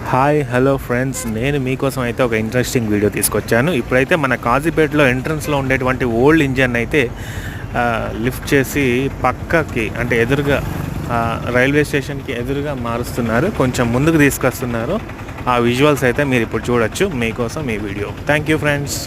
Hi hello friends, నేను మీకోసం అయితే ఒక ఇంట్రెస్టింగ్ వీడియో తీసుకొచ్చాను. ఇప్పుడైతే మన కాజీపేటలో ఎంట్రన్స్లో ఉండేటువంటి ఓల్డ్ ఇంజన్ అయితే లిఫ్ట్ చేసి పక్కకి అంటే ఎదురుగా రైల్వే స్టేషన్కి ఎదురుగా మారుస్తున్నారు, కొంచెం ముందుకు తీసుకొస్తున్నారు. ఆ విజువల్స్ అయితే మీరు ఇప్పుడు చూడొచ్చు. మీకోసం ఈ వీడియో. Thank you friends.